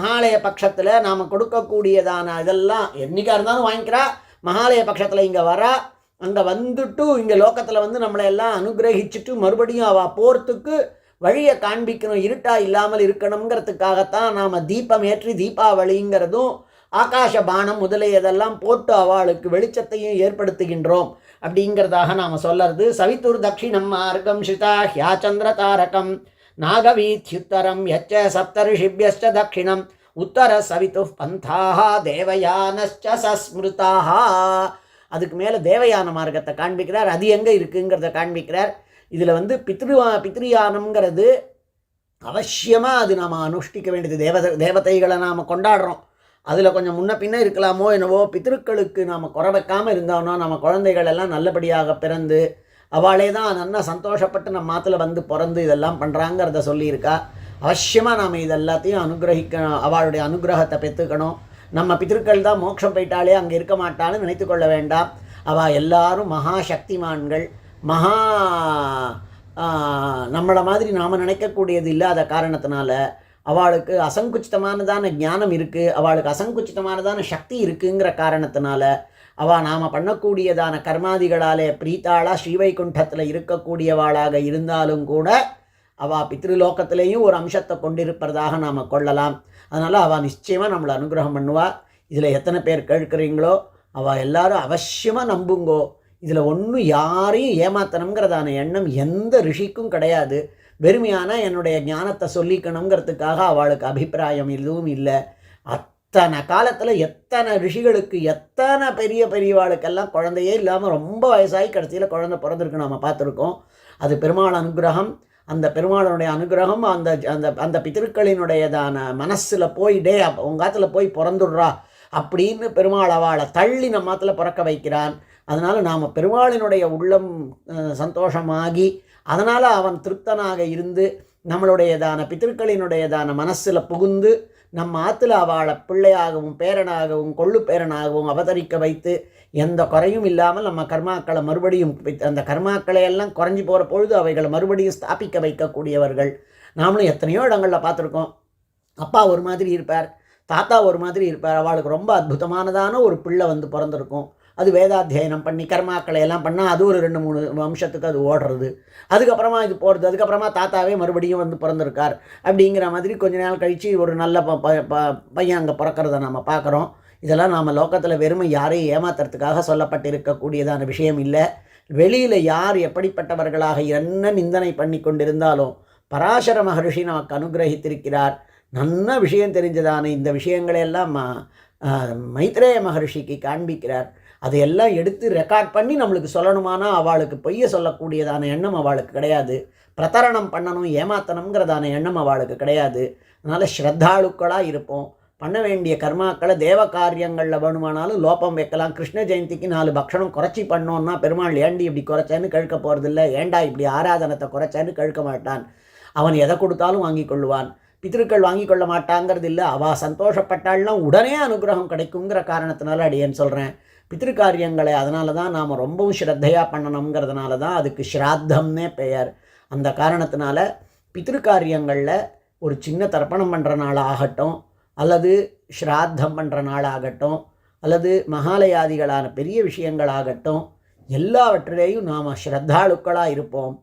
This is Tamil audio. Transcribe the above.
மகாலய பட்சத்தில் நாம் கொடுக்கக்கூடியதான இதெல்லாம் என்றைக்காக இருந்தாலும் வாங்கிக்கிறா. மகாலய பட்சத்தில் இங்கே வரா, அங்கே வந்துட்டு இங்கே லோக்கத்தில் வந்து நம்மளை எல்லாம் அனுகிரகிச்சுட்டு மறுபடியும் அவள் போகிறதுக்கு வழியை காண்பிக்கணும், இருட்டாக இல்லாமல் இருக்கணுங்கிறதுக்காகத்தான் நாம் தீபம் ஏற்றி தீபாவளிங்கிறதும் ஆகாஷ பானம் முதலியதெல்லாம் போட்டு அவளுக்கு வெளிச்சத்தையும் ஏற்படுத்துகின்றோம் அப்படிங்கிறதாக நாம் சொல்லறது. சவித்துர் தட்சிணம் மார்க்கம் ஸ்ரிதா ஹ்யாச்சந்திர தாரகம் நாகவீத்யுத்தரம் யச்ச சப்தரிஷிபியஸ்ச தட்சிணம் உத்தர சவித்து பந்தாக தேவயானஸ்ச சஸ்மிருதாக. அதுக்கு மேலே தேவயான மார்க்கத்தை காண்பிக்கிறார். அது எங்கே இருக்குங்கிறத காண்பிக்கிறார். இதில் வந்து பித்ருயானம்ங்கிறது அவசியமாக அது நாம் அனுஷ்டிக்க வேண்டியது. தேவதைகளை நாம் கொண்டாடுறோம், அதில் கொஞ்சம் முன்ன பின்ன இருக்கலாமோ என்னவோ, பித்திருக்களுக்கு நாம் குறை வைக்காமல் இருந்தோம்னா நம்ம குழந்தைகள் எல்லாம் நல்லபடியாக பிறந்து அவளே தான் நல்லா சந்தோஷப்பட்டு நம்ம மாத்தில் வந்து பிறந்து இதெல்லாம் பண்ணுறாங்கிறத சொல்லியிருக்கா. அவசியமாக நாம் இதெல்லாத்தையும் அனுகிரகிக்கணும், அவளுடைய அனுகிரகத்தை பெற்றுக்கணும். நம்ம பித்திருக்கள் தான் மோட்சம் போயிட்டாலே அங்கே இருக்க மாட்டான்னு நினைத்து கொள்ள வேண்டாம். அவள் எல்லாரும் மகா சக்திமான்கள், மகா நம்மளை மாதிரி நாம் நினைக்கக்கூடியது இல்லாத காரணத்தினால அவளுக்கு அசங்குச்சிதமானதான ஞானம் இருக்குது, அவளுக்கு அசங்குச்சிதமானதான சக்தி இருக்குங்கிற காரணத்தினால அவள் நாம் பண்ணக்கூடியதான கர்மாதிகளாலே பிரீத்தாளா ஸ்ரீவைகுண்டத்தில் இருக்கக்கூடியவாளாக இருந்தாலும் கூட அவள் பித்ருலோகத்திலேயும் ஒரு அம்சத்தை கொண்டிருப்பதாக நாம் கொள்ளலாம். அதனால் அவள் நிச்சயமாக நம்மளை அனுகிரகம் பண்ணுவாள். இதில் எத்தனை பேர் கேட்குறீங்களோ அவள் எல்லாரும் அவசியமாக நம்புங்கோ. இதில் ஒன்றும் யாரையும் ஏமாத்தணுங்கிறதான எண்ணம் எந்த ரிஷிக்கும் கிடையாது. வெறுமையான என்னுடைய ஞானத்தை சொல்லிக்கணுங்கிறதுக்காக அவளுக்கு அபிப்பிராயம் எதுவும் இல்லை. அத்தனை காலத்தில் எத்தனை ரிஷிகளுக்கு எத்தனை பெரியவாளுக்கெல்லாம் குழந்தையே இல்லாமல் ரொம்ப வயசாகி கடைசியில் குழந்தை பிறந்திருக்கு நம்ம பார்த்துருக்கோம். அது பெருமாள் அனுகிரகம். அந்த பெருமாளுடைய அனுகிரகம் அந்த அந்த அந்த பித்திருக்களினுடையதான மனசில் போய் டே உங்காத்தில் போய் பிறந்துடுறா அப்படின்னு பெருமாள் அவளை தள்ளி நம்ம மாத்தில் பிறக்க வைக்கிறான். அதனால் நாம் பெருமாளினுடைய உள்ளம் சந்தோஷமாகி அதனால் அவன் திருப்தனாக இருந்து நம்மளுடையதான பித்திருக்களினுடையதான மனசில் புகுந்து நம்ம ஆற்றுல அவளை பிள்ளையாகவும் பேரனாகவும் கொள்ளு பேரனாகவும் அவதரிக்க வைத்து எந்த குறையும் இல்லாமல் நம்ம கர்மாக்களை மறுபடியும் அந்த கர்மாக்களை எல்லாம் குறைஞ்சி போகிற பொழுது அவைகளை மறுபடியும் ஸ்தாபிக்க வைக்கக்கூடியவர்கள். நாமளும் எத்தனையோ இடங்களில் பார்த்துருக்கோம். அப்பா ஒரு மாதிரி இருப்பார், தாத்தா ஒரு மாதிரி இருப்பார், அவளுக்கு ரொம்ப அற்புதமானதான ஒரு பிள்ளை வந்து பிறந்திருக்கும். அது வேதாத்தியனம் பண்ணி கர்மாக்களை எல்லாம் பண்ணால் அது ஒரு 2-3 வம்சத்துக்கு அது ஓடுறது. அதுக்கப்புறமா இது போகிறது. அதுக்கப்புறமா தாத்தாவே மறுபடியும் வந்து பிறந்திருக்கார் அப்படிங்கிற மாதிரி கொஞ்ச நாள் கழித்து ஒரு நல்ல பையன் அங்கே பிறக்கிறத நம்ம பார்க்குறோம். இதெல்லாம் நாம் லோக்கத்தில் வெறுமை யாரையும் ஏமாத்துறதுக்காக சொல்லப்பட்டிருக்கக்கூடியதான விஷயம் இல்லை. வெளியில் யார் எப்படிப்பட்டவர்களாக என்ன நிந்தனை பண்ணி கொண்டிருந்தாலும் பராசர மகரிஷி நமக்கு அனுகிரகித்திருக்கிறார். நல்ல விஷயம் தெரிஞ்சதான இந்த விஷயங்களையெல்லாம் மைத்ரேய மகரிஷிக்கு காண்பிக்கிறார். அதையெல்லாம் எடுத்து ரெக்கார்ட் பண்ணி நம்மளுக்கு சொல்லணுமானா அவளுக்கு பொய்ய சொல்லக்கூடியதான எண்ணம் அவளுக்கு கிடையாது. பிரதரணம் பண்ணணும் ஏமாத்தணுங்கிறதான எண்ணம் அவளுக்கு கிடையாது. அதனால் ஸ்ரத்தாளுக்களாக இருப்போம். பண்ண வேண்டிய கர்மாக்களை தேவ காரியங்களில் வேணுமானாலும் லோபம் வைக்கலாம். கிருஷ்ண ஜெயந்திக்கு 4 பக்ஷணம் குறைச்சி பண்ணோன்னா பெருமாள் ஏண்டி இப்படி குறைச்சேன்னு கேட்க போகிறதில்ல. ஏண்டா இப்படி ஆராதனத்தை குறைச்சேன்னு கேட்க மாட்டான். அவன் எதை கொடுத்தாலும் வாங்கி கொள்ளுவான். பித்திருக்கள் வாங்கி கொள்ள மாட்டாங்கிறது இல்லை. அவள் சந்தோஷப்பட்டாள்னா உடனே அனுகிரகம் கிடைக்குங்கிற காரணத்தினால அடியேன்னு சொல்கிறேன். பித்திருக்காரியங்களை அதனால தான் நாம் ரொம்பவும் ஸ்ரத்தையாக பண்ணணுங்கிறதுனால தான் அதுக்கு ஸ்ராத்தம்னே பெயர். அந்த காரணத்தினால பித்திருக்காரியங்களில் ஒரு சின்ன தர்ப்பணம் பண்ணுற நாள் ஆகட்டும், அல்லது ஸ்ராத்தம் பண்ணுற நாள் ஆகட்டும், அல்லது மகாலயாதிகளான பெரிய விஷயங்களாகட்டும், எல்லாவற்றிலேயும் நாம் ஸ்ரத்தாளுக்களாக இருப்போம்.